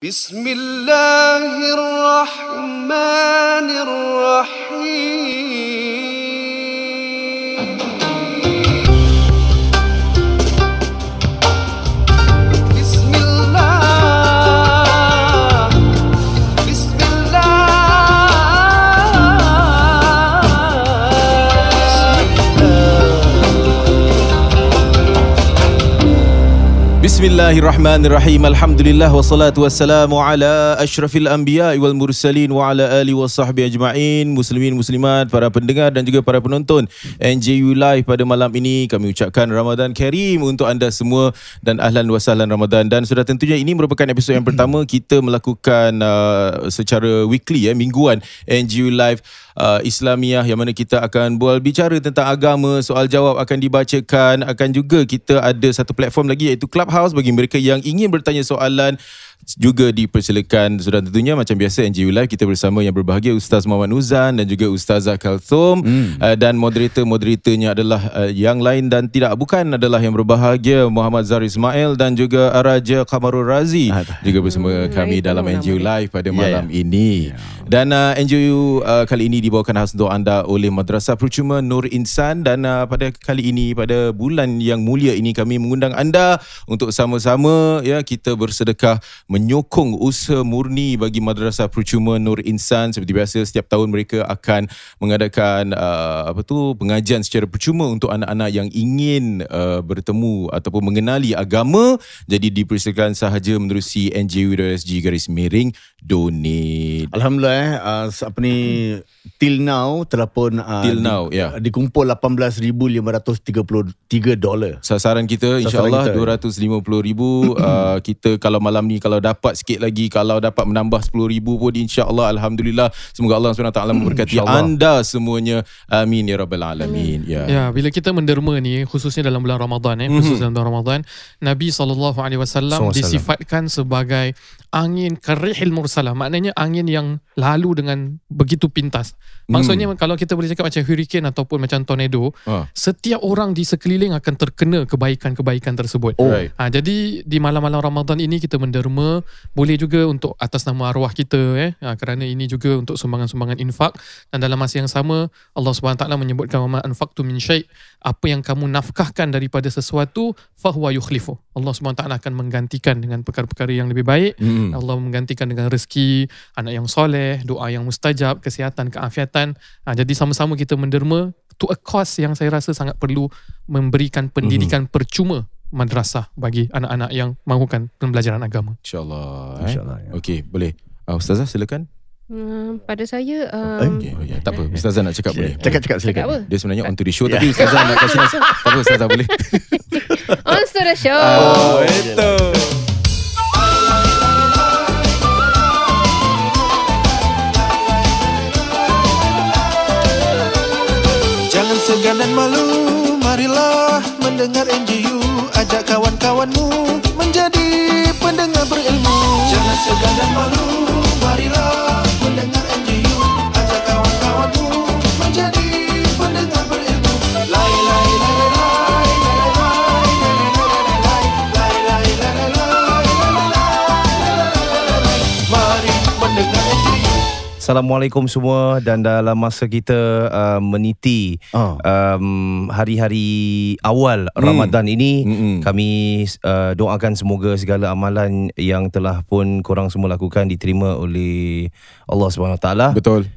Bismillahirrahmanirrahim. Bismillahirrahmanirrahim. Alhamdulillah wassalatu wassalamu ala asyrafil anbiya wal mursalin wa ala alihi wasahbihi ajma'in. Muslimin muslimat, para pendengar dan juga para penonton NJU Live pada malam ini, kami ucapkan Ramadan Karim untuk anda semua dan ahlan wa sahlan Ramadan. Dan sudah tentunya ini merupakan episod yang pertama kita melakukan secara weekly mingguan NJU Live Islamiah, yang mana kita akan berbicara tentang agama, soal jawab akan dibacakan, akan juga kita ada satu platform lagi iaitu Clubhouse bagi mereka yang ingin bertanya soalan, juga dipersilakan. Sudah tentunya macam biasa NJU Live kita bersama yang berbahagia Ustaz Muhammad Nuzan dan juga Ustazah Kalthum, dan moderatornya adalah yang lain dan bukan adalah yang berbahagia Muhammad Zahir Ismail dan juga Raja Kamarul Razi juga bersama kami dalam NJU Live pada malam ini. Dan NJU kali ini dibawakan khas untuk anda oleh Madrasah Percuma Nur Insan, dan pada kali ini, pada bulan yang mulia ini, kami mengundang anda untuk sama-sama kita bersedekah menyokong usaha murni bagi Madrasah Percuma Nur Insan. Seperti biasa, setiap tahun mereka akan mengadakan pengajian secara percuma untuk anak-anak yang ingin bertemu ataupun mengenali agama. Jadi dipersilakan sahaja menerusi nju.sg/donate. Alhamdulillah, till now telah pun dikumpul $18,533. Sasaran kita insya-Allah $250,000. Kita kalau malam ni kalau dapat sikit lagi, kalau dapat menambah $10,000 pun insya-Allah, alhamdulillah. Semoga Allah SWT memberkati anda semuanya. Amin ya rabbal alamin. Ya, bila kita menderma ni, khususnya dalam bulan Ramadan khusus dalam bulan Ramadan, Nabi SAW disifatkan sebagai angin karihil mursalah. Maknanya angin yang lalu dengan begitu pintas. Maksudnya kalau kita boleh cakap macam hurricane ataupun macam tornado, setiap orang di sekeliling akan terkena kebaikan-kebaikan tersebut. Jadi di malam-malam Ramadan ini kita menderma, boleh juga untuk atas nama arwah kita, kerana ini juga untuk sumbangan-sumbangan infak. Dan dalam masa yang sama, Allah SWT menyebutkan wa ma anfaqtum min syai', apa yang kamu nafkahkan daripada sesuatu, fahuwa yukhlifu. Allah SWT akan menggantikan dengan perkara-perkara yang lebih baik. Allah menggantikan dengan rezeki, anak yang soleh, doa yang mustajab, kesihatan, keafiatan. Jadi sama-sama kita menderma to a cause yang saya rasa sangat perlu, memberikan pendidikan percuma madrasah bagi anak-anak yang mahukan pembelajaran agama. InsyaAllah. Okey, boleh. Ustazah silakan. Pada saya tak apa, Ustazah nak cakap boleh. Cakap silakan. Dia sebenarnya on to the show, tapi Ustazah nak kasih nasihat. Tak apa, Ustazah boleh. On to the show. Betul. Jangan segan dan malu, marilah mendengar NJU. Ajak kawan-kawanmu menjadi pendengar berilmu. Jangan segan dan malu, marilah mendengar NJU. Ajak kawan-kawanmu menjadi pendengar berilmu. Lai lai lai lai lai lai lai lai lai. Mari mendengar NJU. Assalamualaikum semua. Dan dalam masa kita meniti hari-hari awal Ramadan ini, kami doakan semoga segala amalan yang telah pun korang semua lakukan diterima oleh Allah SWT. Betul.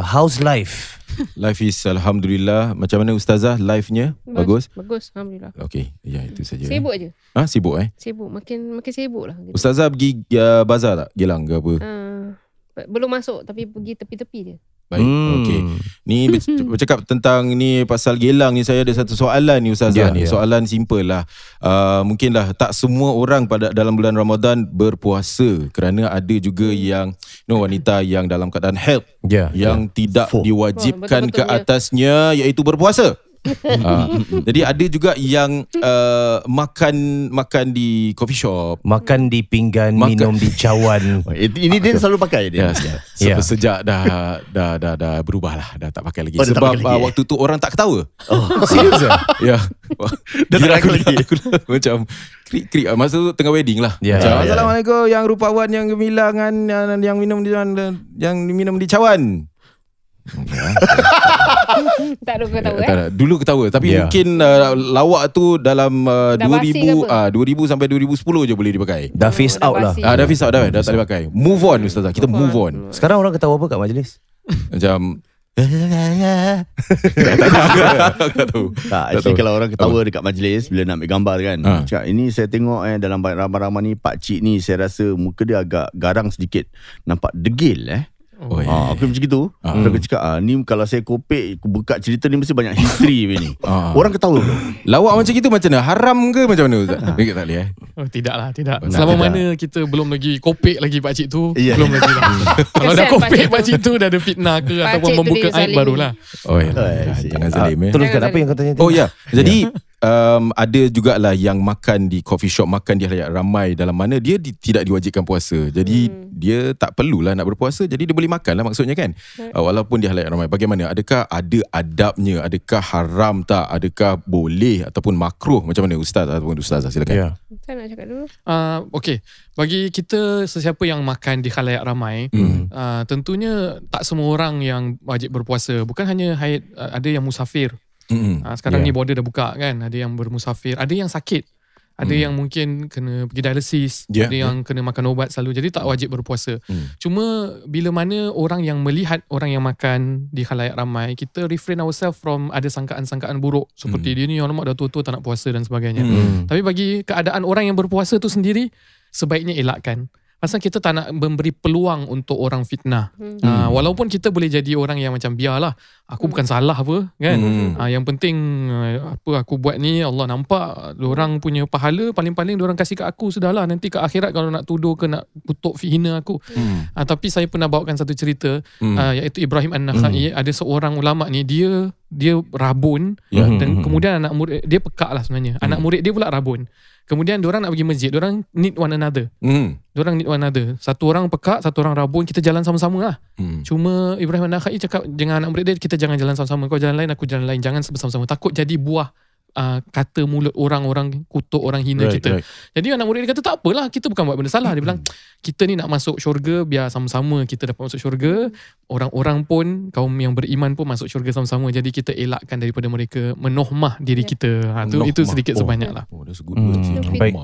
How's life? Life is alhamdulillah. Macam mana Ustazah life-nya? Bagus? Bagus, alhamdulillah. Okey, itu saja. Sibuk je. Sibuk Sibuk, makin sibuk lah gitu. Ustazah pergi bazar tak? Gilang ke apa? Belum masuk, tapi pergi tepi-tepi je. Baik, okey. Ni bercakap tentang ni pasal gelang ni, saya ada satu soalan ni Ustazah ni. Soalan simple lah. Mungkinlah tak semua orang pada dalam bulan Ramadan berpuasa, kerana ada juga yang wanita yang dalam keadaan haid yang tidak diwajibkan ke atasnya iaitu berpuasa. Jadi ada juga yang makan di coffee shop, makan di pinggan, minum di cawan. Ini dia selalu pakai dia. Sejak dah berubah lah, dah tak pakai lagi. Oh, sebab pakai lagi, waktu tu orang tak ketawa. Serius ah? Ya. Dah tak pakai lagi. Macam krik-krik masa tu tengah wedding lah. Assalamualaikum yang rupawan, yang gemilangan, yang minum di cawan. Tak ada kau tahu Dulu ketawa. Tapi mungkin lawak tu dalam 2000 sampai 2010 je boleh dipakai. Dah face out lah. Dah face out dah tak boleh pakai. Move on Ustazah. Kita move on. Sekarang orang ketawa apa kat majlis? Macam tak tahu. Actually kalau orang ketawa dekat majlis bila nak ambil gambar kan, cakap ini saya tengok dalam ramai-ramai ni pakcik ni saya rasa muka dia agak garang sedikit, nampak degil aku macam gitu. Aku cakap ni kalau saya kopek buka cerita ni mesti banyak history ni. Orang ketawa. Lawak macam gitu macam mana? Haram ke macam mana Ustaz? Tak boleh Tidaklah, tidak. Selama mana kita belum lagi kopek lagi pakcik tu, belum lagi lah. Kalau dah Kesian kopek pakcik pakcik tu dah ada fitnah ke ataupun tu membuka dia aib zalim. barulah. Jangan zalim Teruskan apa yang kau tanya tadi? Oh ya. Jadi ada jugalah yang makan di coffee shop, makan di halayak ramai, dalam mana dia tidak diwajibkan puasa. Jadi dia tak perlulah nak berpuasa, jadi dia boleh makan lah maksudnya kan. Walaupun di halayak ramai. Bagaimana? Adakah ada adabnya? Adakah haram tak? Adakah boleh ataupun makruh? Macam mana Ustaz ataupun Ustazah? Silakan. Saya nak cakap dulu. Okey, bagi kita sesiapa yang makan di khalayak ramai, tentunya tak semua orang yang wajib berpuasa. Bukan hanya haid, ada yang musafir. Sekarang ni border dah buka kan, ada yang bermusafir, ada yang sakit, ada yang mungkin kena pergi dialisis, ada yang kena makan ubat selalu, jadi tak wajib berpuasa. Cuma bila mana orang yang melihat orang yang makan di khalayak ramai, kita refrain ourselves from ada sangkaan-sangkaan buruk seperti dia ni alamak dah tua-tua tak nak puasa dan sebagainya. Tapi bagi keadaan orang yang berpuasa tu sendiri, sebaiknya elakkan. Pasal kita tak nak memberi peluang untuk orang fitnah. Walaupun kita boleh jadi orang yang macam biarlah, aku bukan salah apa kan. Yang penting apa aku buat ni Allah nampak, diorang punya pahala, paling-paling diorang kasih kat aku, sudahlah. Nanti kat akhirat kalau nak tuduh ke nak kutuk hina aku. Tapi saya pernah bawakan satu cerita, iaitu Ibrahim An-Nakhai. Ada seorang ulama ni, dia rabun dan kemudian anak murid dia pekak lah sebenarnya. Anak murid dia pula rabun. Kemudian diorang nak pergi masjid, diorang need one another. Diorang need one another. Satu orang pekak, satu orang rabun, kita jalan sama-sama lah. Cuma Ibrahim An-Nakhai cakap dengan anak murid dia, kita jangan jalan sama-sama. Kau jalan lain, aku jalan lain. Jangan bersama-sama. Takut jadi buah kata mulut orang kutuk orang hina kita. Jadi anak murid dia kata tak apalah, kita bukan buat benda salah. Dia bilang kita ni nak masuk syurga, biar sama-sama kita dapat masuk syurga. Orang-orang pun, kaum yang beriman pun masuk syurga sama-sama. Jadi kita elakkan daripada mereka menohmah diri kita. Itu sedikit sebanyak lah.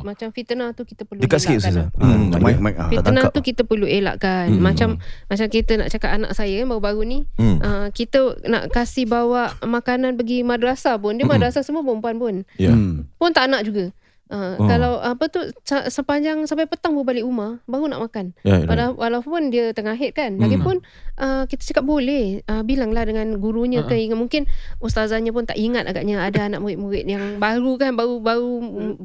Macam fitnah tu kita perlu dekat sikit elakkan. Fitnah tu kita perlu elakkan. Macam kita nak cakap anak saya baru-baru ni, kita nak kasih bawa makanan pergi madrasah pun, dia madrasah semua perempuan pun. Pun tak nak juga. Kalau apa tu sepanjang sampai petang baru balik rumah baru nak makan. Walaupun dia tengah haid kan. Lagipun kita cakap boleh bilanglah dengan gurunya ke, mungkin ustazahnya pun tak ingat agaknya ada anak murid-murid yang baru kan, baru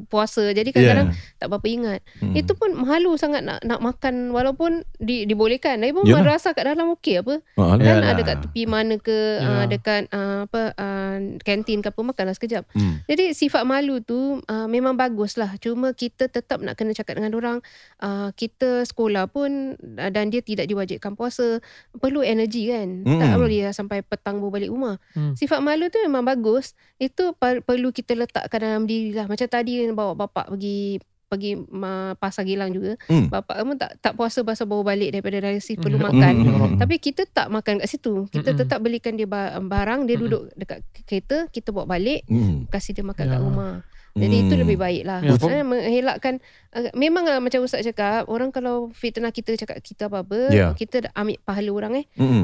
puasa. Jadi kadang-kadang tak berapa ingat. Itu pun malu sangat nak makan walaupun dibolehkan. Lagipun madrasah kat dalam okey apa. Kan ada kat tepi mana ke, dekat kantin ke apa, makanlah sekejap. Jadi sifat malu tu memang baguslah. Cuma kita tetap nak kena cakap dengan orang, kita sekolah pun dan dia tidak diwajibkan puasa, perlu energi kan. Tak boleh sampai petang baru balik rumah. Sifat malu tu memang bagus. Itu perlu kita letakkan dalam diri lah. Macam tadi bawa bapak pergi Pasar Gilang juga. Bapak kamu tak puasa pasal baru balik daripada dialisis, perlu makan. Tapi kita tak makan kat situ. Kita tetap belikan dia barang, dia duduk dekat kereta, kita bawa balik, kasih dia makan kat rumah. Jadi itu lebih baik lah. Mengelakkan. Memang macam Ustaz cakap, orang kalau fitnah kita cakap kita apa-apa, kita ambil pahala orang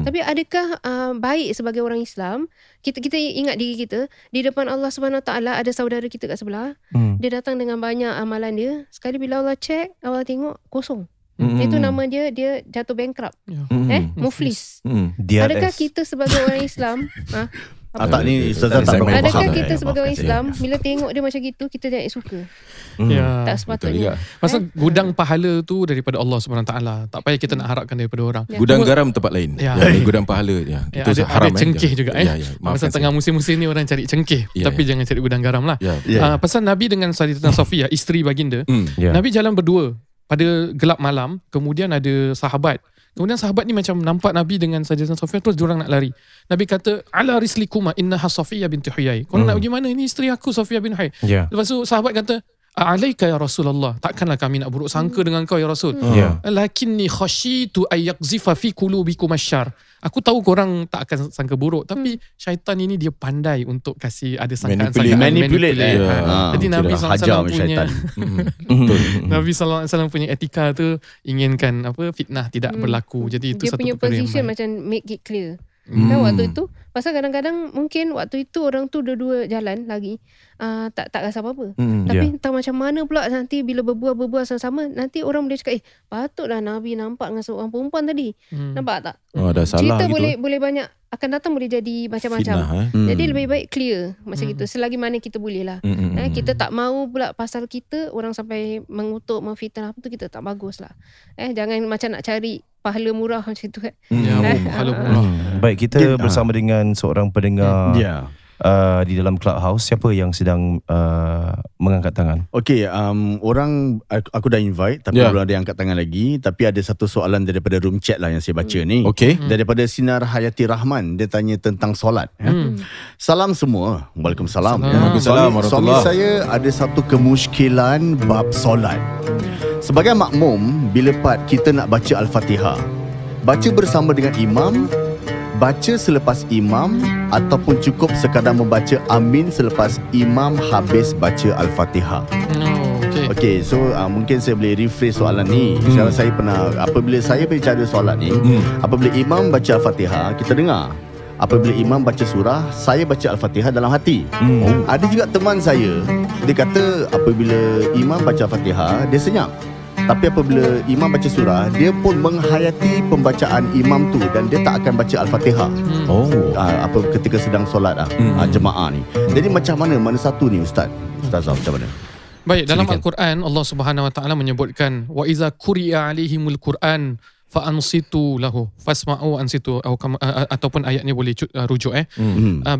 Tapi adakah baik sebagai orang Islam, kita ingat diri kita di depan Allah SWT, ada saudara kita kat sebelah, dia datang dengan banyak amalan dia, sekali bila Allah check, Allah tengok kosong. Itu nama dia jatuh bankrupt. Muflis. Adakah kita sebagai orang Islam Tak ni Ustazah tak berapa faham. Adakah kita sebagai orang Islam bila tengok dia macam gitu kita jangan suka? Tak sepatutnya. Pasal gudang pahala tu daripada Allah SWT. Tak payah kita nak harapkan daripada orang. Gudang garam tempat lain. Gudang pahala. Itu ada cengkeh juga. Pasal tengah saya. musim-musim ni orang cari cengkeh. Tapi jangan cari gudang garam lah. Pasal Nabi dengan Sayyidatina Safiyah, isteri baginda, Nabi jalan berdua pada gelap malam. Kemudian ada sahabat. Kemudian sahabat ni macam nampak Nabi dengan Sayyidatina Safiyah, terus diorang nak lari. Nabi kata, ala rislikuma innaha Safiyah binti Huyai. Korang nak pergi mana? Ini isteri aku, Safiyah bin Huyai. Lepas tu sahabat kata, alaika ya Rasulullah, takkanlah kami nak buruk sangka dengan kau ya Rasul. Lakinni khashitu ayyaqzifa fi qulubikum asyarr. Aku tahu korang tak akan sangka buruk, tapi syaitan ini dia pandai untuk kasih ada sangkaan-sangkaan, manipulate. Jadi Nabi SAW punya Nabi SAW punya etika tu inginkan fitnah tidak berlaku. Jadi itu dia satu punya perkara yang position baik. macam make it clear. Kan waktu itu pasal kadang-kadang mungkin waktu itu orang tu dua-dua jalan lagi tak rasa apa-apa. Tapi entah macam mana pula nanti bila berbual sama-sama, nanti orang boleh cakap patutlah Nabi nampak dengan seorang perempuan tadi. Nampak tak? Ada salah cerita gitu. boleh banyak akan datang, boleh jadi macam-macam. Jadi lebih baik clear macam gitu selagi mana kita boleh lah. Kita tak mahu pula pasal kita orang sampai mengutuk, memfitnah apa tu, kita tak bagus lah. Jangan macam nak cari pahala murah macam tu kan. Pahala murah. Baik, kita bersama dengan seorang pendengar di dalam Clubhouse. Siapa yang sedang mengangkat tangan? Okey, orang aku dah invite tapi belum ada yang angkat tangan lagi. Tapi ada satu soalan daripada room chat lah yang saya baca ni. Daripada Sinar Hayati Rahman, dia tanya tentang solat. Salam semua. Waalaikumsalam. Suami saya ada satu kemusykilan bab solat. Sebagai makmum, bila kita nak baca Al-Fatihah, baca bersama dengan imam, baca selepas imam, ataupun cukup sekadar membaca amin selepas imam habis baca Al-Fatihah. Okay, so mungkin saya boleh rephrase soalan ni. Saya pernah, apabila saya berbicara soalan ni, apabila imam baca Al-Fatihah, kita dengar. Apabila imam baca surah, saya baca Al-Fatihah dalam hati. Ada juga teman saya, dia kata apabila imam baca Al-Fatihah, dia senyap. Tapi apabila imam baca surah, dia pun menghayati pembacaan imam tu dan dia tak akan baca Al-Fatihah. Ketika sedang solat jemaah ni. Jadi macam mana satu ni Ustazah macam mana? Baik, dalam Al-Quran Allah Subhanahu Wa Taala menyebutkan wa iza quri'a alaihimul Quran fa ansitu lahu fasma'u ansitu ataupun ayatnya boleh rujuk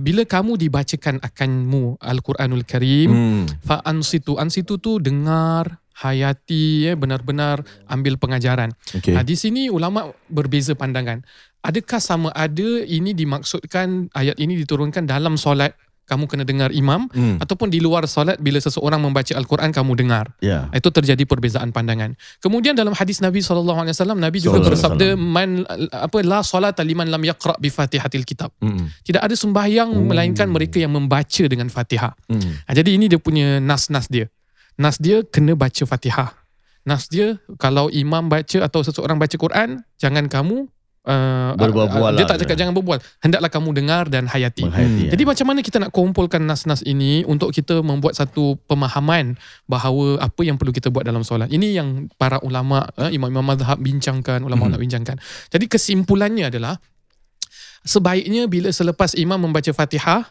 bila kamu dibacakan akanmu Al-Quranul Karim fa ansitu tu dengar, hayati, benar-benar ambil pengajaran. Di sini ulama berbeza pandangan. Adakah sama ada ini dimaksudkan ayat ini diturunkan dalam solat kamu kena dengar imam, ataupun di luar solat bila seseorang membaca Al-Quran kamu dengar. Itu terjadi perbezaan pandangan. Kemudian dalam hadis Nabi SAW, Nabi juga bersabda la solata liman lam yaqra bi Fatihatil Kitab. Tidak ada sembahyang melainkan mereka yang membaca dengan Fatihah. Jadi ini dia punya nas dia. Nas dia kena baca Fatihah. Nas dia kalau imam baca atau seseorang baca Quran, jangan kamu berbual-bual. Dia tak cakap jangan berbual, hendaklah kamu dengar dan hayati. Jadi macam mana kita nak kumpulkan nas-nas ini untuk kita membuat satu pemahaman bahawa apa yang perlu kita buat dalam solat. Ini yang para ulama, imam-imam mazhab bincangkan, ulama-ulama bincangkan. Jadi kesimpulannya adalah sebaiknya bila selepas imam membaca Fatihah,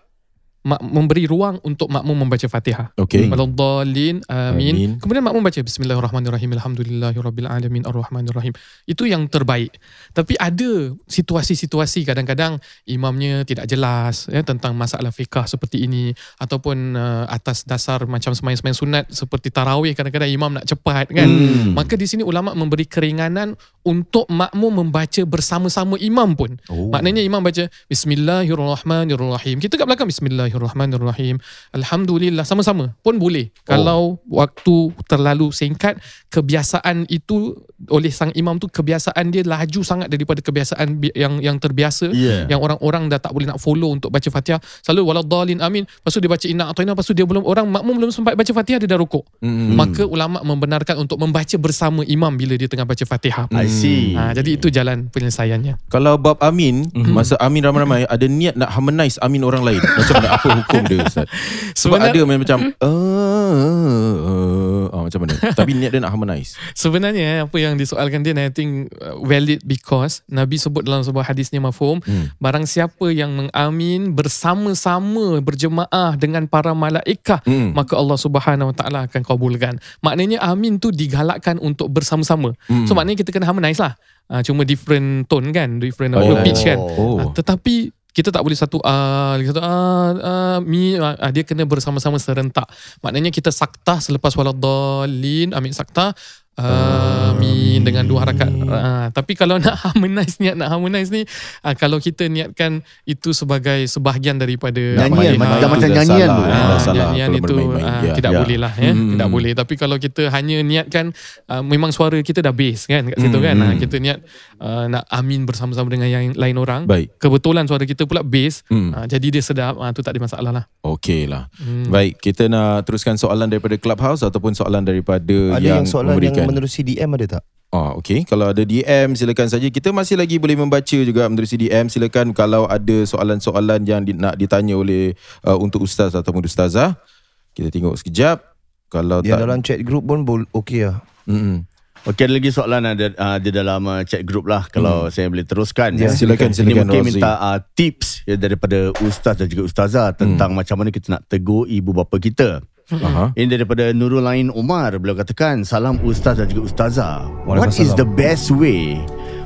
memberi ruang untuk makmum membaca Fatihah. Waladdallin, amin. Kemudian makmum baca Bismillahirrahmanirrahim, Alhamdulillahirabbil alamin, Arrahmanirrahim. Itu yang terbaik. Tapi ada situasi-situasi kadang-kadang imamnya tidak jelas tentang masalah fiqh seperti ini, ataupun atas dasar macam sembahyang sunat seperti tarawih, kadang-kadang imam nak cepat kan. Maka di sini ulama memberi keringanan untuk makmum membaca bersama-sama imam pun. Maknanya imam baca Bismillahirrahmanirrahim, kita kat belakang Bismillahirrahmanirrahim, Alhamdulillah, sama-sama pun boleh. Kalau waktu terlalu singkat, kebiasaan itu oleh sang imam tu, kebiasaan dia laju sangat daripada kebiasaan yang terbiasa, yang orang-orang dah tak boleh nak follow untuk baca Fatihah. Selalu waladdallin, amin, lepas tu dia baca inna atau lepas tu dia makmum belum sempat baca Fatihah, dia dah rukuk. Maka ulama membenarkan untuk membaca bersama imam bila dia tengah baca Fatihah. I see. Jadi itu jalan penyelesaiannya. Kalau bab amin, masa amin ramai-ramai, ada niat nak harmonize amin orang lain, macam mana, apa hukum dia Ustaz? Sebab ada macam Macam mana? Tapi niat dia nak harmonize. Sebenarnya apa yang disoalkan dia, I think valid because Nabi sebut dalam sebuah hadisnya mafhum, barang siapa yang mengamin bersama-sama berjemaah dengan para malaikah, maka Allah Subhanahu Wa Taala akan kabulkan. Maknanya amin tu digalakkan untuk bersama-sama. So maknanya kita kena harmonize lah. Cuma different tone kan, different pitch kan. Tetapi kita tak boleh satu mi, dia kena bersama-sama serentak. Maknanya kita saktah selepas waladdallin, amin saktah, amin dengan 2 harakat. Tapi kalau nak harmonize ni, kalau kita niatkan itu sebagai sebahagian daripada nyanyian, macam nyanyian tu. Nyanyian itu tidak boleh lah ya. Tidak boleh. Tapi kalau kita hanya niatkan, memang suara kita dah bass kan kat situ kan. Kita niat nak amin bersama-sama dengan yang lain orang. Baik. Kebetulan suara kita pula bass, jadi dia sedap, tu tak ada masalah lah. Okey lah. Baik, kita nak teruskan soalan daripada Clubhouse ataupun soalan daripada ada yang soalan memberikan. yang menerusi DM ada tak? Okey, kalau ada DM silakan saja. Kita masih lagi boleh membaca juga menerusi DM. Silakan kalau ada soalan-soalan yang nak ditanya oleh untuk ustaz ataupun ustazah. Kita tengok sekejap. Kalau yang tak dalam chat group pun okey lah. Okey, ada lagi soalan ada di dalam chat group lah. Kalau saya boleh teruskan. Silakan Ini mungkin Razi. minta tips daripada ustaz dan juga ustazah tentang macam mana kita nak tegur ibu bapa kita. Ini daripada Nurul Lain Umar. Beliau katakan, salam ustaz dan juga ustazah. What is the best way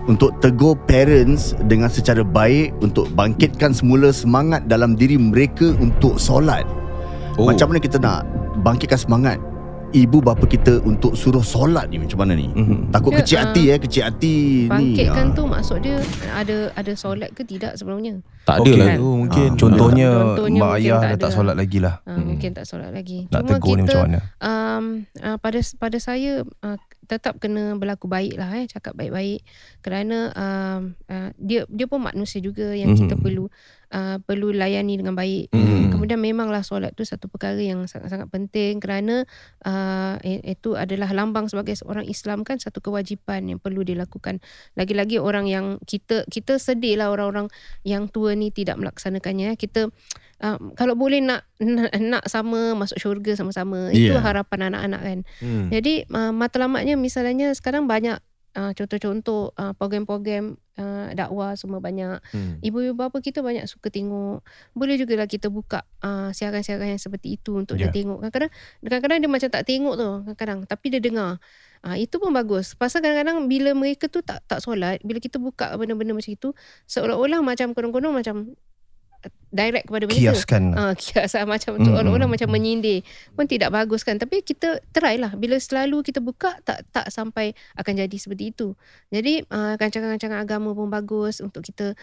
untuk tegur parents dengan secara baik untuk bangkitkan semula semangat dalam diri mereka untuk solat? Macam mana kita nak bangkitkan semangat ibu bapa kita untuk suruh solat ni, macam mana ni? Takut Dia, kecil hati ni. Bangkitkan tu maksud dia ada solat ke tidak sebelumnya? tak ada lah tu mungkin. Contohnya Contohnya mak mungkin ayah tak dah tak ada. solat lagi lah. Mungkin tak solat lagi. Nak Cuma tegur ni macam mana? pada saya tetap kena berlaku baik lah, cakap baik-baik, kerana dia pun manusia juga yang kita perlu layani dengan baik. Kemudian memanglah solat tu satu perkara yang sangat-sangat penting, kerana itu adalah lambang sebagai seorang Islam kan, satu kewajipan yang perlu dilakukan. Lagi-lagi orang yang kita sedih lah orang-orang yang tua ni tidak melaksanakannya. Kita kalau boleh nak sama masuk syurga sama-sama. Itu harapan anak-anak kan. Jadi matlamatnya misalnya sekarang banyak contoh-contoh program-program dakwah semua banyak. Ibu-ibu bapa kita banyak suka tengok. Boleh jugalah kita buka siaran-siaran yang seperti itu untuk dia tengok. Kadang-kadang dia macam tak tengok tu kadang-kadang, tapi dia dengar. Itu pun bagus. Pasal kadang-kadang bila mereka tu tak solat, bila kita buka benda-benda macam itu, seolah-olah macam konon-konon macam direct kepada mereka. Kiaskan macam tu, orang-orang macam menyindir. Pun tidak bagus kan. Tapi kita try lah. Bila selalu kita buka, tak sampai akan jadi seperti itu. Jadi rancangan-rancangan agama pun bagus untuk kita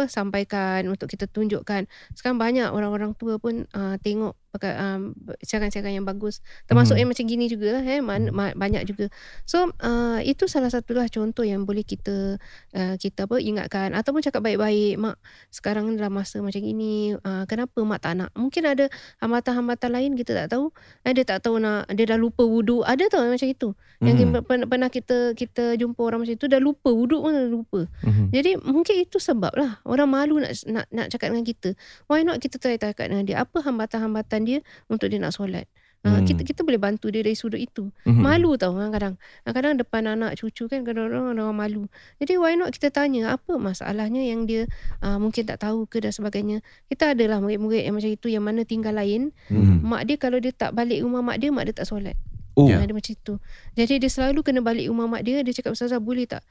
sampaikan, untuk kita tunjukkan. Sekarang banyak orang-orang tua pun tengok siaran-siaran yang bagus, termasuk yang macam gini juga lah, banyak juga. So itu salah satulah contoh yang boleh kita ingatkan, ataupun cakap baik-baik, mak sekarang dalam masa macam ini, kenapa mak tak nak? Mungkin ada hambatan-hambatan lain kita tak tahu. Dia tak tahu dia dah lupa wuduk, ada tau macam itu. Yang pernah kita jumpa orang macam itu, dah lupa wuduk pun dah lupa. Jadi mungkin itu sebab lah orang malu nak cakap dengan kita. Why not kita try cakap dengan dia, apa hambatan-hambatan dia untuk dia nak solat. Kita boleh bantu dia dari sudut itu. Malu tau kadang-kadang depan anak cucu kan, kadang-kadang orang malu. Jadi why not kita tanya apa masalahnya yang dia mungkin tak tahu ke dan sebagainya. Kita adalah murid-murid yang macam itu, yang mana tinggal lain. Mak dia kalau dia tak balik rumah mak dia tak solat. Ada macam itu. Jadi dia selalu kena balik rumah mak dia. Dia cakap, ustazah boleh tak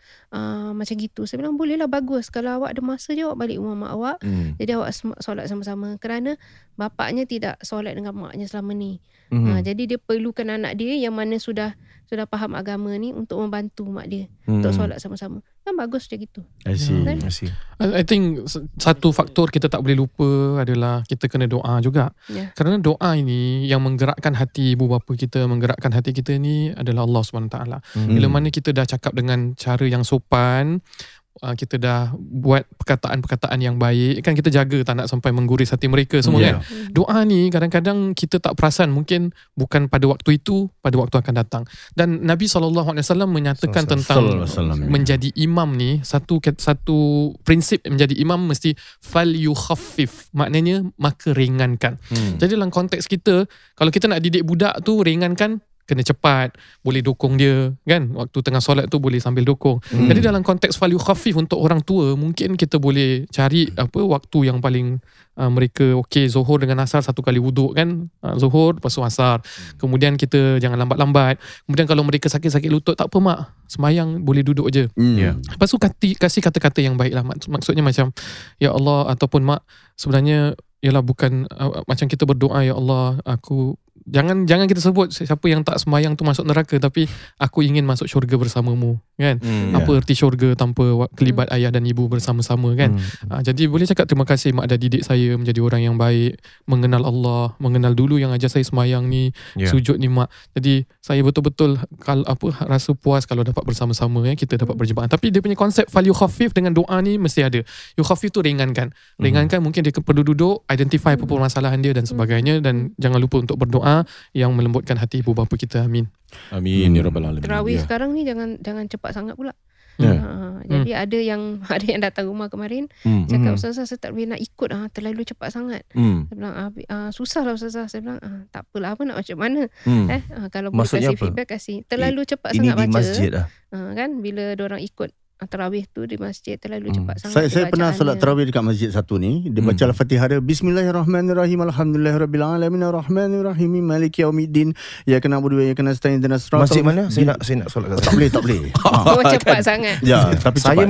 macam gitu? Saya bilang boleh lah, bagus. Kalau awak ada masa je, awak balik rumah mak awak. Jadi awak solat sama-sama. Kerana bapaknya tidak solat dengan maknya selama ni. Jadi dia perlukan anak dia yang mana sudah faham agama ni untuk membantu mak dia untuk solat sama-sama. Kan bagus macam gitu. I see. I think satu faktor kita tak boleh lupa adalah kita kena doa juga. Kerana doa ini yang menggerakkan hati ibu bapa kita, menggerakkan hati kita ni adalah Allah SWT. Bila mana kita dah cakap dengan cara yang sopan, kita dah buat perkataan-perkataan yang baik, kan kita jaga tak nak sampai mengguris hati mereka semua kan. Doa ni kadang-kadang kita tak perasan, mungkin bukan pada waktu itu, pada waktu akan datang. Dan Nabi SAW menyatakan tentang menjadi imam ni, satu prinsip menjadi imam mesti fal yukhaffif, maknanya maka ringankan. Jadi dalam konteks kita, kalau kita nak didik budak tu ringankan, kena cepat, boleh dukung dia kan, waktu tengah solat tu boleh sambil dukung. Jadi dalam konteks fal yukhafif untuk orang tua, mungkin kita boleh cari waktu yang paling mereka okey, Zuhur dengan Asar satu kali wuduk kan, Zuhur lepas tu Asar, kemudian kita jangan lambat-lambat. Kemudian kalau mereka sakit-sakit lutut, tak apa mak, semayang boleh duduk je. Lepas tu kasih kata-kata yang baik lah, maksudnya macam ya Allah, ataupun mak sebenarnya ialah bukan macam kita berdoa, ya Allah aku jangan kita sebut siapa yang tak sembahyang tu masuk neraka, tapi aku ingin masuk syurga bersamamu kan. Apa erti syurga tanpa kelibat ayah dan ibu bersama-sama kan. Jadi boleh cakap terima kasih mak dah didik saya menjadi orang yang baik, mengenal Allah, mengenal dulu yang ajar saya sembahyang ni, sujud ni mak. Jadi saya betul-betul rasa puas kalau dapat bersama-sama ya, kita dapat berjemaah. Tapi dia punya konsep fal yukhaffif dengan doa ni mesti ada. Yukhaffif tu ringankan. Ringankan, mungkin dia perlu duduk, identify apa permasalahan dia dan sebagainya, dan jangan lupa untuk berdoa yang melembutkan hati ibu bapa kita. Amin. Amin ya rabbal alamin. Terawih sekarang ni jangan cepat sangat pula. Jadi ada yang datang rumah kemarin cakap, Ustazah saya tak boleh nak ikut, terlalu cepat sangat. Saya bilang susah lah Ustazah. Saya bilang tak apalah, apa nak macam mana. Kalau boleh kasih feedback, kasih. Terlalu cepat sangat baca. Ini di masjid kan, bila diorang ikut tarawih tu di masjid terlalu cepat sangat. Saya pernah solat tarawih dekat masjid satu ni, dia baca Al-Fatihah dia, Bismillahirrahmanirrahim, Alhamdulillahirabbil alamin, Arrahmanirrahim, Maliki yaumiddin, iyyaka na'budu wa iyyaka nasta'in, ihdinas siratal masjid mana? Saya nak solat kat sana. Tak boleh. Cepat sangat. Ya, tapi saya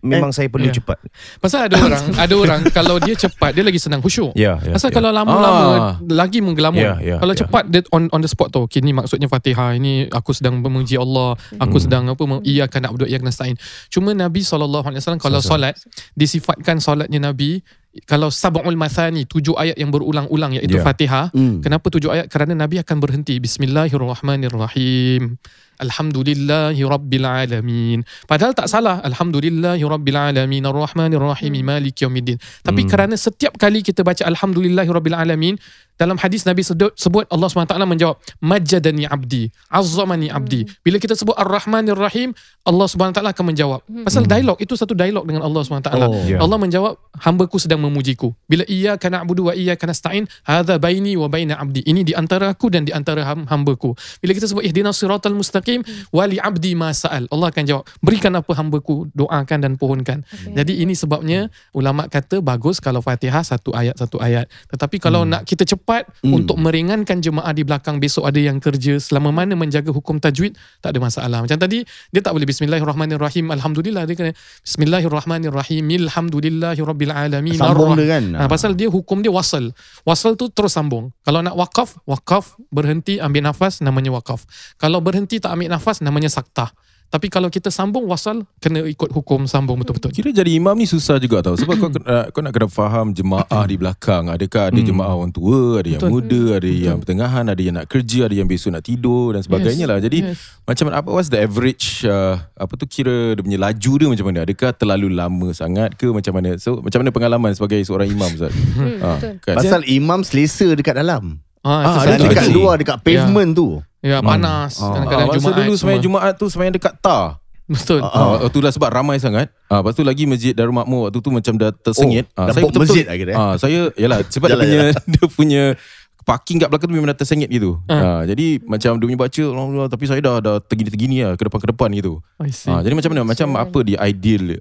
memang saya perlu cepat. Pasal ada orang kalau dia cepat dia lagi senang khusyuk. Pasal kalau lama-lama lagi menggelamun. Kalau cepat dia on the spot tu. Okay, ni maksudnya Fatihah, ini aku sedang memuji Allah, aku sedang iyyaka na'budu wa iyyaka nasta'in. Cuma Nabi SAW kalau solat, disifatkan solatnya Nabi kalau sab'ul mathani, 7 ayat yang berulang-ulang iaitu Fatihah. Kenapa 7 ayat? Kerana Nabi akan berhenti Bismillahirrahmanirrahim, Alhamdulillahi Rabbil Alamin. Padahal tak salah, Alhamdulillahi Rabbil Alamin, Ar-Rahmanir-Rahim, Maliki Yaumiddin. Tapi kerana setiap kali kita baca Alhamdulillahi Rabbil Alamin, dalam hadis Nabi sebut Allah SWT menjawab Majjadani abdi, Azzamani abdi. Bila kita sebut Ar-Rahmanir-Rahim, Allah SWT akan menjawab. Pasal dialog, itu satu dialog dengan Allah SWT. Allah menjawab, hambaku sedang memujiku. Bila iyyaka na'budu wa iyyaka nasta'in, hadza baini wa baina abdi, ini di antara aku dan di antara hambaku. Bila kita sebut ihdinas siratal mustaqim wa li abdi ma sa'al, Allah akan jawab, berikan apa hambaku doakan dan pohonkan. Jadi ini sebabnya ulama kata bagus kalau Fatihah satu ayat. Tetapi kalau nak kita cepat untuk meringankan jemaah di belakang, besok ada yang kerja, selama mana menjaga hukum tajwid, tak ada masalah. Macam tadi dia tak boleh Bismillahirrahmanirrahim, Alhamdulillah, dia kena Bismillahirrahmanirrahim, Alhamdulillahirabbil alamin. Sambung dia kan. Pasal dia hukum dia wasal tu terus sambung. Kalau nak wakaf berhenti ambil nafas, namanya wakaf. Kalau berhenti tak ambil nafas, namanya saktah. Tapi kalau kita sambung wasal, kena ikut hukum sambung betul-betul. Kira jadi imam ni susah juga tau. Sebab kau nak kena faham jemaah di belakang. Adakah ada jemaah orang tua, ada yang muda, ada yang pertengahan, ada yang nak kerja, ada yang besok nak tidur dan sebagainya lah. Jadi macam mana, what's the average kira dia punya laju dia macam mana? Adakah terlalu lama sangat ke macam mana? So macam mana pengalaman sebagai seorang imam Ustaz? Kan? Pasal imam selesa dekat dalam. Dekat luar, dekat pavement tu. Ya, panas. Kadang-kadang masa dulu sembahyang Jumaat tu sembahyang dekat tar. Betul. Itulah sebab ramai sangat. Lepas tu lagi masjid Darul Makmur waktu tu macam dah tersengit. Saya betul-betul masjid akhirnya. Saya sebab dia punya parking kat belakang tu memang dah tersengit gitu. Jadi macam dia punya baca, tapi saya dah tergini-tergini lah ke depan gitu. Jadi macam mana? Macam apa dia ideal?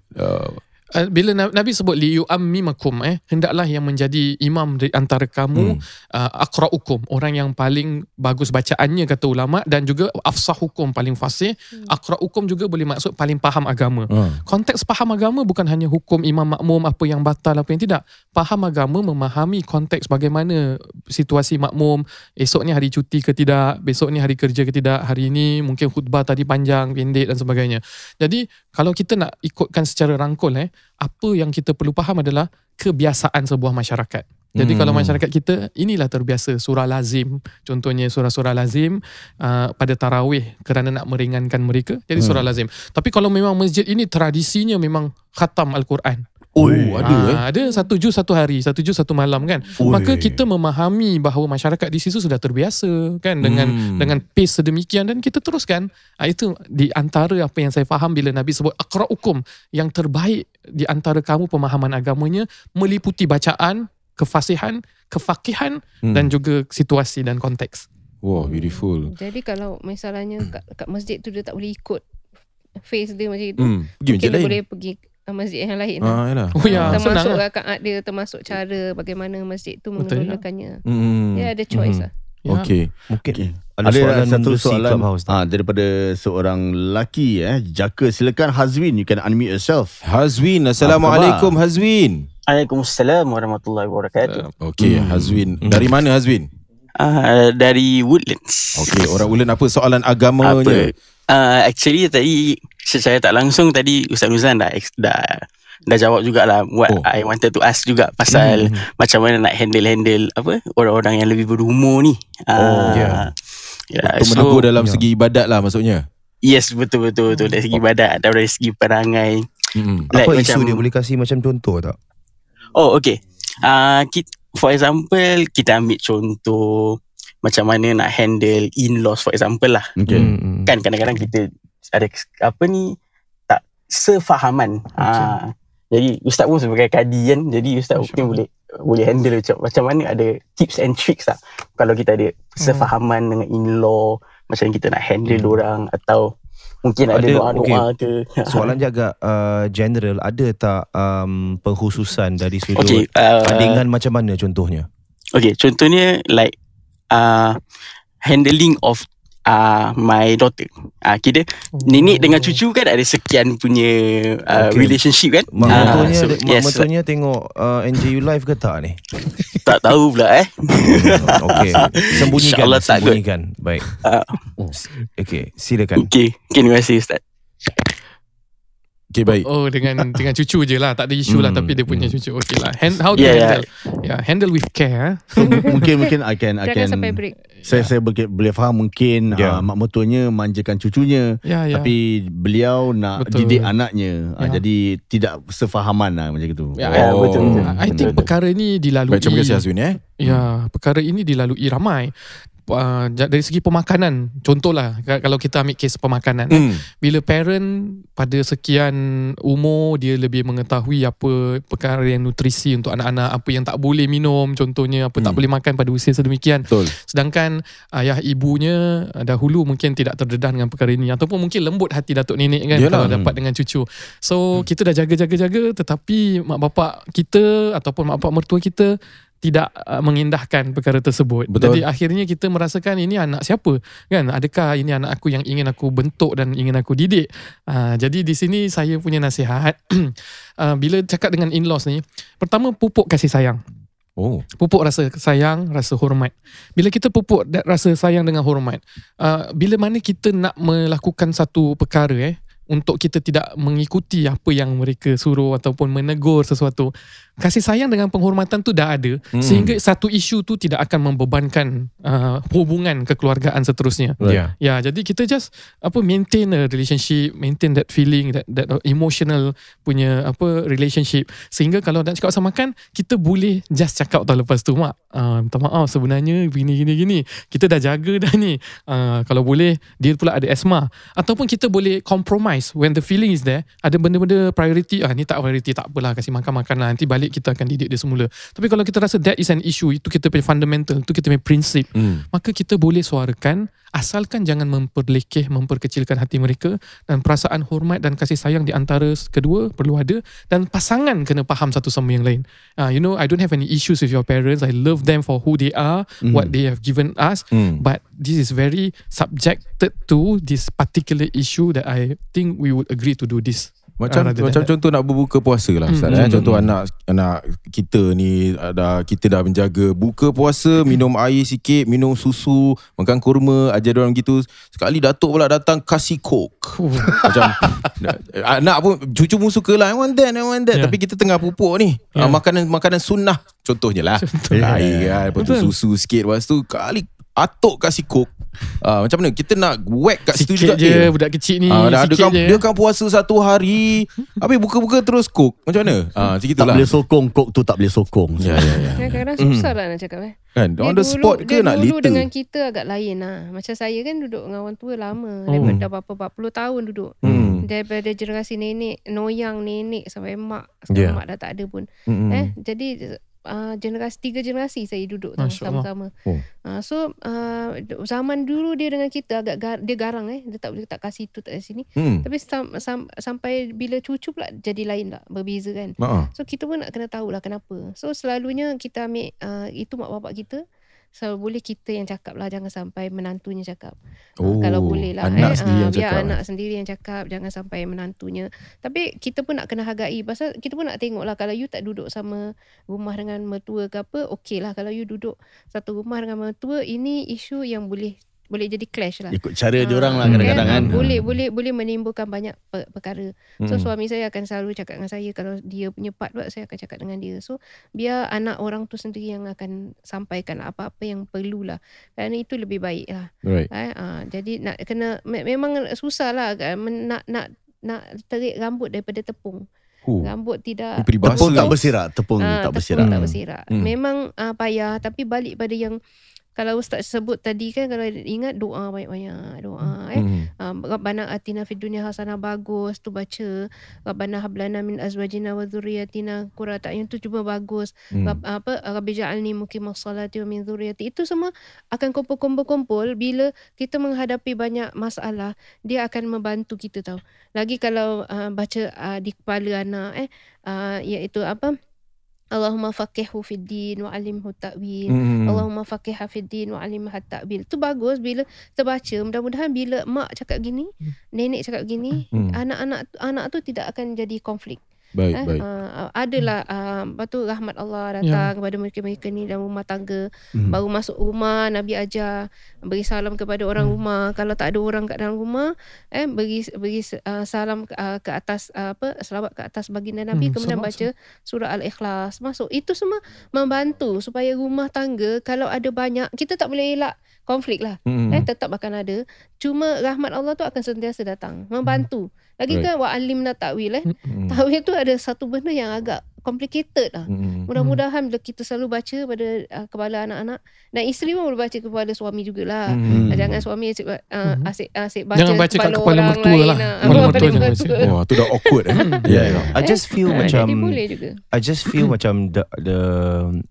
Bila Nabi sebut li yu'ammimakum, hendaklah yang menjadi imam di antara kamu aqra'ukum, orang yang paling bagus bacaannya kata ulama, dan juga afsahukum, paling fasih. Aqra'ukum juga boleh maksud paling faham agama. Konteks faham agama bukan hanya hukum imam makmum, apa yang batal, apa yang tidak. Faham agama memahami konteks bagaimana situasi makmum, esok ni hari cuti ke tidak, besok ni hari kerja ke tidak, hari ini mungkin khutbah tadi panjang, pendek dan sebagainya. Jadi kalau kita nak ikutkan secara rangkul, apa yang kita perlu faham adalah kebiasaan sebuah masyarakat. Jadi kalau masyarakat kita, inilah terbiasa surah lazim. Contohnya surah-surah lazim pada tarawih kerana nak meringankan mereka. Jadi surah lazim. Tapi kalau memang masjid ini tradisinya memang khatam Al-Quran. Ada 1 juz 1 hari, 1 juz 1 malam kan. Maka kita memahami bahawa masyarakat di situ sudah terbiasa kan dengan pace sedemikian, dan kita teruskan. Itu di antara apa yang saya faham bila Nabi sebut aqra'ukum, yang terbaik di antara kamu pemahaman agamanya meliputi bacaan, kefasihan, kefakihan dan juga situasi dan konteks. Wow, beautiful. Jadi kalau misalnya kat masjid tu dia tak boleh ikut face dia macam itu, Pergi masjid dia lain. boleh pergi masjid yang lain. senang Termasuk lah. rakaat dia, termasuk cara bagaimana masjid tu Betul, mengerjakannya. Dia ada choice lah. Okay. Mungkin Ada satu menerusi soalan Clubhouse. daripada seorang lelaki Jaka. Silakan Hazwin, you can unmute yourself. Hazwin, Assalamualaikum Hazwin. Waalaikumsalam warahmatullahi wabarakatuh. Okay, Hazwin. Dari mana Hazwin? Dari Woodlands. Okay, orang Woodlands, apa soalan agamanya? Actually tadi secara tak langsung tadi Ustaz Nuzan dah jawab jugalah what I wanted to ask juga pasal macam mana nak handle apa orang-orang yang lebih berumur ni. Untuk menegur dalam segi ibadat lah maksudnya. Yes, betul dari segi ibadat atau dari segi perangai. Apa isu dia, boleh kasih macam contoh tak? Oh, okay. For example, kita ambil contoh macam mana nak handle in-laws for example lah. Kan kadang-kadang kita ada tak sefahaman. Jadi Ustaz pun sebagai kadi kan, jadi Ustaz mungkin boleh handle macam mana, ada tips and tricks lah kalau kita ada sefahaman dengan in-law, macam kita nak handle dorang, atau mungkin ada doa-doa ke. Soalan jaga general, ada tak pengkhususan dari sudut adingan macam mana contohnya? Okay, contohnya like handling of my daughter. Kira nenek dengan cucu kan ada sekian punya relationship kan. Maksudnya tengok NJU live ke tak ni? Tak tahu pula Okay, InsyaAllah sembunyikan. Baik. Okay, silakan. Okay, terima kasih Ustaz. Okay, baik. Oh, dengan cucu je lah, tak ada isu lah, tapi dia punya cucu. Okay lah. How to handle? Handle with care. So, mungkin I can sampai break. Saya boleh faham mungkin mak mertuanya manjakan cucunya, tapi beliau nak didik anaknya. Jadi tidak sefahaman lah macam itu. Betul. I think perkara ni dilalui. Baik, terima kasih Hazwin Perkara ini dilalui ramai. Dari segi pemakanan, contohlah kalau kita ambil kes pemakanan, bila parent pada sekian umur dia lebih mengetahui apa perkara yang nutrisi untuk anak-anak, apa yang tak boleh minum contohnya, apa tak boleh makan pada usia sedemikian. Sedangkan ayah ibunya dahulu mungkin tidak terdedah dengan perkara ini, ataupun mungkin lembut hati datuk nenek kan kalau dapat dengan cucu. So kita dah jaga-jaga, tetapi mak bapak kita ataupun mak bapak mertua kita tidak mengindahkan perkara tersebut. Jadi akhirnya kita merasakan ini anak siapa kan? Adakah ini anak aku yang ingin aku bentuk dan ingin aku didik? Jadi di sini saya punya nasihat bila cakap dengan in-laws ni, pertama pupuk kasih sayang. Pupuk rasa sayang, rasa hormat. Bila kita pupuk rasa sayang dengan hormat, bila mana kita nak melakukan satu perkara untuk kita tidak mengikuti apa yang mereka suruh ataupun menegur sesuatu, kasih sayang dengan penghormatan tu dah ada, sehingga satu isu tu tidak akan membebankan hubungan kekeluargaan seterusnya. Jadi kita just maintain a relationship, maintain that feeling, that emotional punya relationship, sehingga kalau nak cakap pasal makan, kita boleh just cakap tau lepas tu, mak minta maaf sebenarnya gini kita dah jaga dah ni, kalau boleh dia pula ada asma, ataupun kita boleh compromise when the feeling is there. Ada benda-benda priority, ni tak priority, tak apalah, kasih makan lah, nanti balik kita akan didik dia semula. Tapi kalau kita rasa that is an issue, itu kita punya fundamental, itu kita punya prinsip, maka kita boleh suarakan, asalkan jangan memperkecilkan hati mereka, dan perasaan hormat dan kasih sayang di antara kedua perlu ada, dan pasangan kena faham satu sama yang lain. I don't have any issues with your parents, I love them for who they are, what they have given us, but this is very subjected to this particular issue that I think we would agree to do this. Macam contoh nak berbuka puasa lah Ustaz. Contoh anak kita ni kita dah menjaga buka puasa, minum air sikit, minum susu, makan kurma, ajar orang gitu. Sekali datuk pula datang kasih coke. Macam anak pun cucu pun suka lah, I want that. Tapi kita tengah pupuk ni, makanan sunnah contohnya lah, air kan, lepas tu susu sikit, lepas tu kali atuk kasih coke. Macam mana kita nak whack kat situ juga je budak kecil ni, dia kan puasa 1 hari, habis buka-buka terus coke. Macam mana? Macam gitulah. Tak boleh sokong coke tu, tak boleh sokong. Ya. Kadang-kadang susah lah nak cakap kan, on the spot ke nak dulu liter? dengan kita agak lain lah. Macam saya kan duduk dengan orang tua lama, daripada dah berapa 40 tahun duduk. Daripada generasi nenek, noyang nenek sampai mak. Sekarang mak dah tak ada pun. Jadi generasi 3 generasi saya duduk sama-sama. So zaman dulu dia dengan kita agak dia garang, dia tak boleh tak kasih tu tak kasih sini. Tapi sampai bila cucu pula jadi lain lah, berbeza kan. So kita pun nak kena tahulah kenapa. So selalunya kita ambil itu mak bapak kita. So boleh kita yang cakap lah, jangan sampai menantunya cakap. Kalau boleh lah, anak sendiri yang cakap. Anak sendiri yang cakap, jangan sampai menantunya. Tapi kita pun nak kena hargai, pasal kita pun nak tengok lah, kalau you tak duduk sama rumah dengan mertua ke apa, okey lah. Kalau you duduk satu rumah dengan mertua, ini isu yang boleh jadi clash lah. Ikut cara dia orang lah kadang-kadang kan. Boleh menimbulkan banyak perkara. So suami saya akan selalu cakap dengan saya, kalau dia punya part pula saya akan cakap dengan dia. So biar anak orang tu sendiri yang akan sampaikan apa-apa yang perlulah. Kerana itu lebih baik lah. Right. Jadi nak kena, memang susah lah nak terik rambut daripada tepung. Rambut tidak, tepung tak bersirat. Tepung tak bersirat. Memang payah, tapi balik pada yang kalau Ustaz sebut tadi kan, kalau ingat doa banyak-banyak doa. Rabbana atina fid dunya hasanah, bagus tu baca. Rabbana hablana min azwajina wa dhurriyyatina qurrata a'yun, tu cuma bagus. Rabbi ja'alni muqimas salati wa min dhurriyyati, itu semua akan kumpul bila kita menghadapi banyak masalah, dia akan membantu kita tahu. Lagi kalau baca di kepala anak iaitu apa? Allahumma faqihhu fid din wa alimhu ta'wil. Allahumma faqihha fid din wa alimha ta'wil. Tu bagus bila terbaca. Mudah-mudahan bila mak cakap gini, nenek cakap gini, anak tu tidak akan jadi konflik. Baik. Adalah lepas tu rahmat Allah datang kepada mereka-mereka ni dalam rumah tangga. Baru masuk rumah, Nabi ajar beri salam kepada orang rumah. Kalau tak ada orang kat dalam rumah, beri salam ke atas, selawat ke atas baginda Nabi, kemudian baca surah Al-Ikhlas. Masuk. Itu semua membantu supaya rumah tangga kalau ada banyak, kita tak boleh elak konflik lah. Tetap akan ada. Cuma rahmat Allah tu akan sentiasa datang, membantu. Lagi kan wa'alimna ta'wil. Ta'wil tu ada satu benda yang agak complicated lah. Mudah-mudahan bila kita selalu baca pada kepala anak-anak, dan isteri pun boleh baca kepada suami jugalah. Jangan suami asyik baca, jangan baca kat kepala mertua lah. Kepala mertua jangan baca. Wah, tu dah awkward. I just feel macam the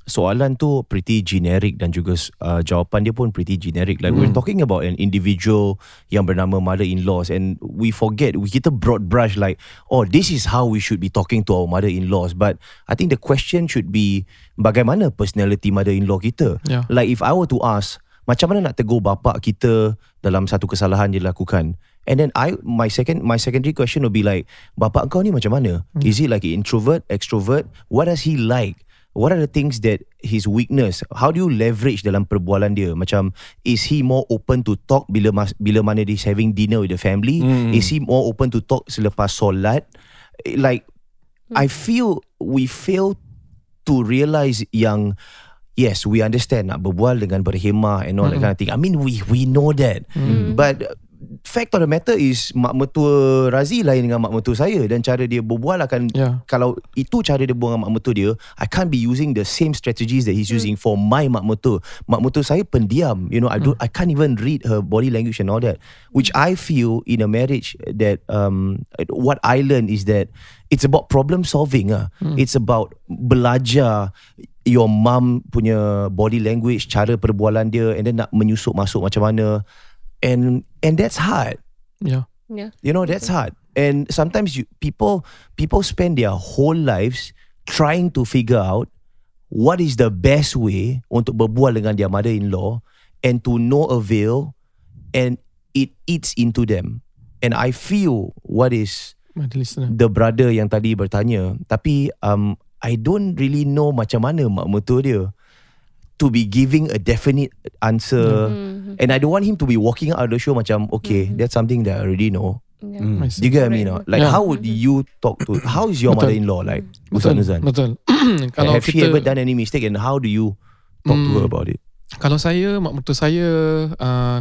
soalan tu pretty generic, dan juga jawapan dia pun pretty generic. Like we're talking about an individual yang bernama mother-in-laws, and we forget, kita broad brush like, oh, this is how we should be talking to our mother-in-laws. But I think the question should be, bagaimana personality mother-in-law kita? Like if I were to ask, macam mana nak tegur bapak kita dalam satu kesalahan dia lakukan? And then my secondary question would be like, bapak kau ni macam mana? Is he like an introvert, extrovert? What does he like? What are the things that his weakness? How do you leverage dalam perbualan dia? Macam, is he more open to talk bila mana he's having dinner with the family? Is he more open to talk selepas solat? Like, I feel we fail to realise yang, yes, we understand nak berbual dengan berhemah and all that kind of thing. I mean, we know that. But fact of the matter is, mak mertua Razi lain dengan mak mertua saya, dan cara dia berbual akan, kalau itu cara dia berbual dengan mak mertua dia, I can't be using the same strategies that he's using for my mak mertua. Mak mertua saya pendiam, you know, I can't even read her body language and all that, which I feel in a marriage that what I learned is that it's about problem solving. It's about belajar your mum punya body language, cara perbualan dia, and then nak menyusup masuk macam mana. And that's hard. Yeah. You know, that's hard. And sometimes people spend their whole lives trying to figure out what is the best way untuk berbual dengan their mother-in-law, and to no avail, and it eats into them. And I feel what is the brother yang tadi bertanya, tapi I don't really know macam mana mak mertua dia to be giving a definite answer, and I don't want him to be walking out of the show macam okay, that's something that I already know. Do you get me? Like how would you talk to? How is your mother-in-law like? Betul. Kalau have she ever done any mistake, and how do you talk to her about it? Kalau saya, mak mertua saya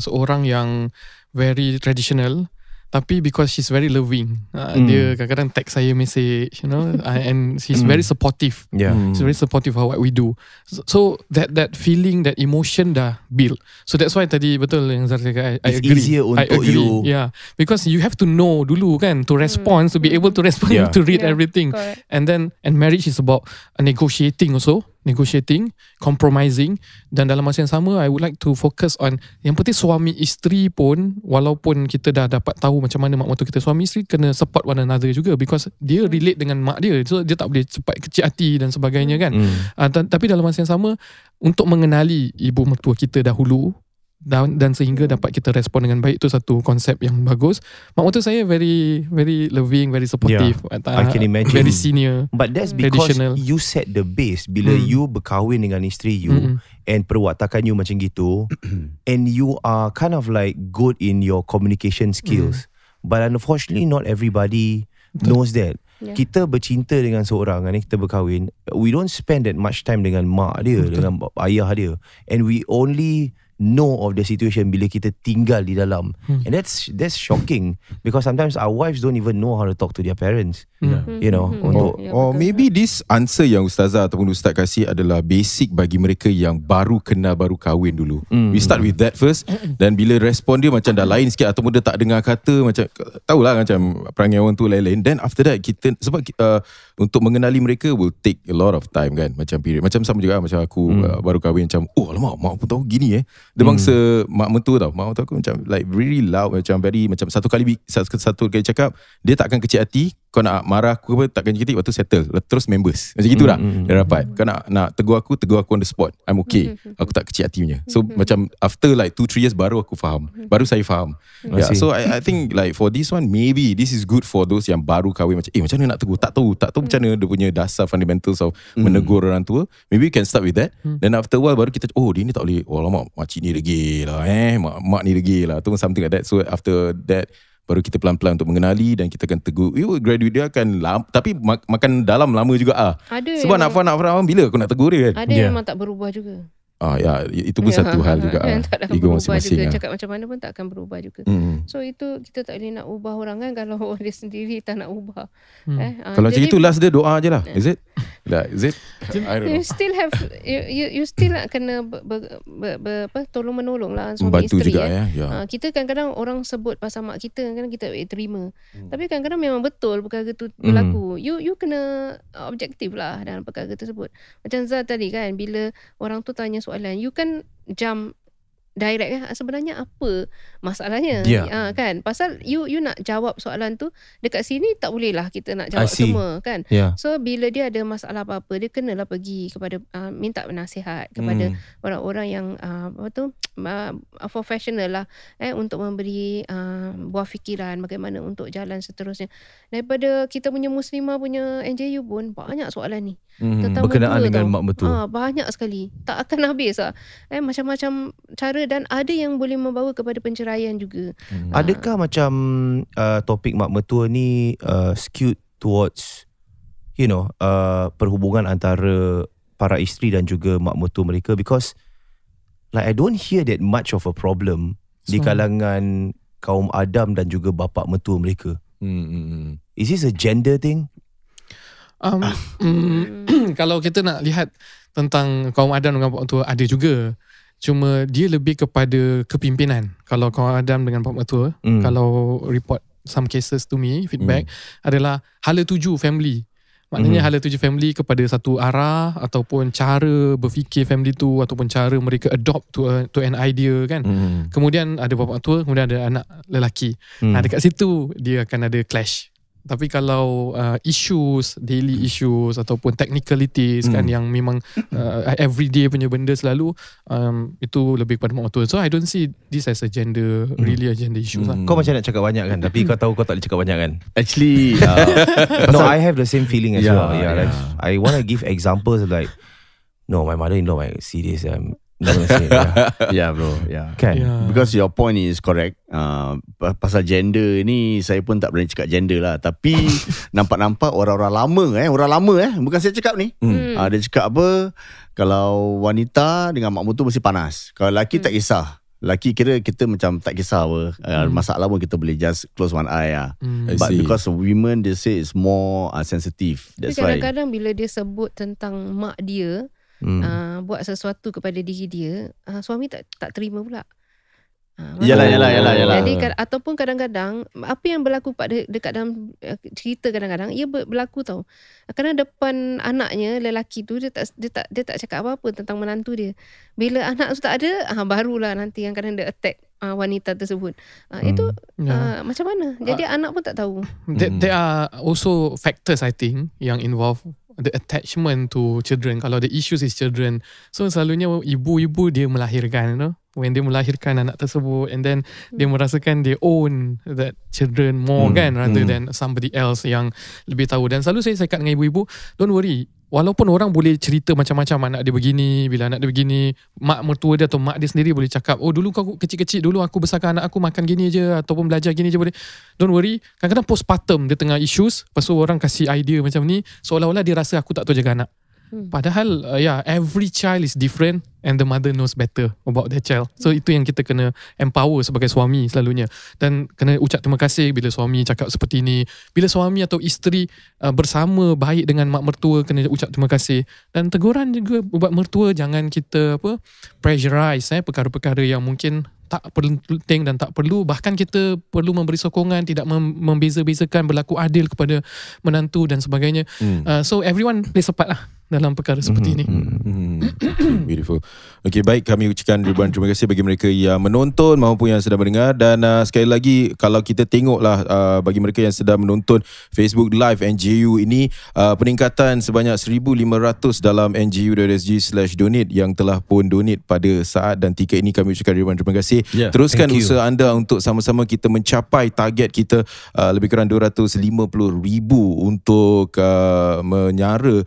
seorang yang very traditional, tapi because she's very loving, dia kadang-kadang text saya message, and she's very supportive. She's very supportive of what we do. So that feeling, that emotion dah build. So that's why tadi betul yang Zara cakap, I agree. Easier untuk you. Yeah, because you have to know dulu kan to respond, to be able to respond, to read everything. Correct. And marriage is about negotiating also. Negotiating, compromising, dan dalam masa yang sama I would like to focus on yang penting suami isteri pun, walaupun kita dah dapat tahu macam mana mak mertua kita, suami isteri kena support one another juga, because dia relate dengan mak dia, so dia tak boleh cepat kecil hati dan sebagainya kan. Tapi dalam masa yang sama untuk mengenali ibu mertua kita dahulu dan sehingga dapat kita respon dengan baik, itu satu konsep yang bagus. Mak mertua saya very very loving, very supportive. I can imagine. Very senior. But that's because you set the base. Bila you berkahwin dengan isteri you and perwatakan you macam gitu, and you are kind of like good in your communication skills. But unfortunately not everybody knows that. Kita bercinta dengan seorang, kita berkahwin, we don't spend that much time dengan mak dia, dengan ayah dia, and we only know of the situation bila kita tinggal di dalam. And that's shocking, because sometimes our wives don't even know how to talk to their parents. You know, or maybe this answer yang Ustazah ataupun Ustaz kasih adalah basic bagi mereka yang baru kenal, baru kahwin dulu. We start with that first, dan bila respon dia macam dah lain sikit ataupun dia tak dengar kata, macam tahulah macam perangai orang tu lain-lain, then after that kita, sebab untuk mengenali mereka will take a lot of time kan, macam period. Macam sama juga macam aku baru kahwin, macam alamak mak pun tahu gini dia bangsa mak mentua tau. Mak mentua aku macam like really loud, macam very, macam satu kali cakap, dia takkan kecil hati. Kau nak marah aku apa, takkan kecil hati, lepas tu settle, terus members. Macam gitu lah dia rapat. Kau nak tegur aku on the spot, I'm okay, aku tak kecil hati punya. So macam after like 2-3 years baru aku faham, baru saya faham. So I think like for this one, maybe this is good for those yang baru kahwin, macam macam mana nak tegur, tak tahu macam mana dia punya dasar fundamentals of menegur orang tua. Maybe we can start with that. Then after a while baru kita, dia ni tak boleh, lama makcik ni degil lah, mak ni degil lah, atau something like that. So after that baru kita pelan-pelan untuk mengenali, dan kita akan tegur. We will graduate, dia akan lama, tapi makan dalam lama juga sebab nak faham bila aku nak tegur dia kan. Ada memang tak berubah juga. Itu pun satu hal juga. Tak akan berubah juga. Cakap macam mana pun tak akan berubah juga. So itu kita tak boleh nak ubah orang kan, kalau dia sendiri tak nak ubah. Kalau macam itu last dia doa je lah. Is it? I don't know. You still have you still nak kena tolong menolong lah suami membantu isteri juga kita kadang-kadang orang sebut pasal mak kita, kadang kita terima. Tapi kadang-kadang memang betul perkara tu berlaku. You kena objektif lah dalam perkara tersebut. Macam Zah tadi kan, bila orang tu tanya soalan, you kan jump direct kan, sebenarnya apa masalahnya kan, pasal you nak jawab soalan tu dekat sini tak boleh lah kita nak jawab semua kan. So bila dia ada masalah apa-apa, dia kenalah pergi kepada minta nasihat kepada orang-orang yang professional lah untuk memberi buah fikiran bagaimana untuk jalan seterusnya. Daripada kita punya Muslimah punya NJU pun banyak soalan ni berkenaan dengan mak mertua. Banyak sekali, tak akan habis lah. Macam-macam cara, dan ada yang boleh membawa kepada penceraian juga. Adakah macam topik mak mertua ni skewed towards perhubungan antara para isteri dan juga mak mertua mereka? Because like I don't hear that much of a problem di kalangan kaum Adam dan juga bapa mertua mereka. Is this a gender thing? Kalau kita nak lihat tentang kaum Adam dengan bapa mertua, ada juga. Cuma dia lebih kepada kepimpinan. Kalau kaum Adam dengan bapa mertua, kalau report some cases to me, feedback adalah hala tuju family. Maknanya hala tuju family kepada satu arah, ataupun cara berfikir family tu, ataupun cara mereka adopt to an idea kan. Kemudian ada bapa mertua, kemudian ada anak lelaki. Dekat situ dia akan ada clash. Tapi kalau issues, daily issues ataupun technicalities kan yang memang everyday punya benda selalu, itu lebih kepada mak mertua. So I don't see this as a gender really a gender issue lah. Kau macam nak cakap banyak kan, tapi kau tahu kau tak boleh cakap banyak kan. Actually no, I have the same feeling as well. Like, I want to give examples of like, no, my mother-in-law like serious. Not gonna say yeah bro, yeah. Kan? Yeah. Because your point is correct. Pasal gender ni saya pun tak berani cakap gender lah. Tapi nampak-nampak orang-orang lama bukan saya cakap ni. Dia cakap apa, kalau wanita dengan mak mertua mesti panas. Kalau lelaki tak kisah. Lelaki kira kita macam tak kisah apa. Masalah pun kita boleh just close one eye lah. But because of women, they say it's more sensitive. That's why kadang-kadang bila dia sebut tentang mak dia, buat sesuatu kepada diri dia, suami tak terima pula. Yalah. Jadi ataupun kadang-kadang apa yang berlaku dekat dalam cerita, kadang-kadang ia berlaku tau. Kerana depan anaknya lelaki tu dia tak cakap apa-apa tentang menantu dia. Bila anak tu tak ada, barulah nanti yang kadang dia attack wanita tersebut. Itu macam mana? Jadi anak pun tak tahu. There are also factors I think yang involve the attachment to children. Kalau the issues is children, so selalunya ibu-ibu dia melahirkan, when dia melahirkan anak tersebut, and then dia merasakan they own that children more kan, rather than somebody else yang lebih tahu. Dan selalu saya cakap dengan ibu-ibu, don't worry, walaupun orang boleh cerita macam-macam, anak dia begini, bila anak dia begini, mak mertua dia atau mak dia sendiri boleh cakap, oh dulu kau kecil-kecil, dulu aku besarkan anak aku makan gini je, ataupun belajar gini je boleh. Don't worry, kadang-kadang postpartum dia tengah issues, lepas tu orang kasih idea macam ni, seolah-olah dia rasa aku tak tahu jaga anak. Padahal every child is different and the mother knows better about their child. So itu yang kita kena empower sebagai suami selalunya. Dan kena ucap terima kasih bila suami cakap seperti ini. Bila suami atau isteri bersama baik dengan mak mertua, kena ucap terima kasih. Dan teguran juga buat mertua, jangan kita pressurize perkara-perkara yang mungkin tak penting dan tak perlu. Bahkan kita perlu memberi sokongan, tidak membeza-bezakan, berlaku adil kepada menantu dan sebagainya. So everyone plays a part lah dalam perkara seperti ini. Beautiful. Okay, baik, kami ucapkan ribuan terima kasih bagi mereka yang menonton maupun yang sedang mendengar. Dan sekali lagi, kalau kita tengoklah bagi mereka yang sedang menonton Facebook Live NJU ini, peningkatan sebanyak 1,500 dalam nju.sg/donate yang telah pun donate pada saat dan tiket ini. Kami ucapkan ribuan terima kasih. Teruskan usaha anda untuk sama-sama kita mencapai target kita lebih kurang 250,000 untuk menyara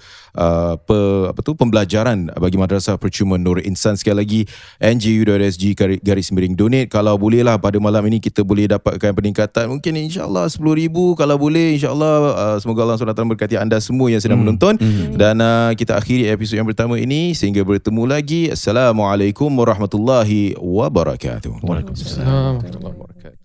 pembelajaran bagi Madrasah Percuma Nur Insan. Sekali lagi nju.sg/donate. Kalau bolehlah pada malam ini kita boleh dapatkan peningkatan mungkin insyaAllah 10,000. Kalau boleh insyaAllah, semoga Allah SWT berkati anda semua yang sedang menonton. Dan kita akhiri episod yang pertama ini. Sehingga bertemu lagi. Assalamualaikum warahmatullahi wabarakatuh. Waalaikumsalam warahmatullahi wabarakatuh.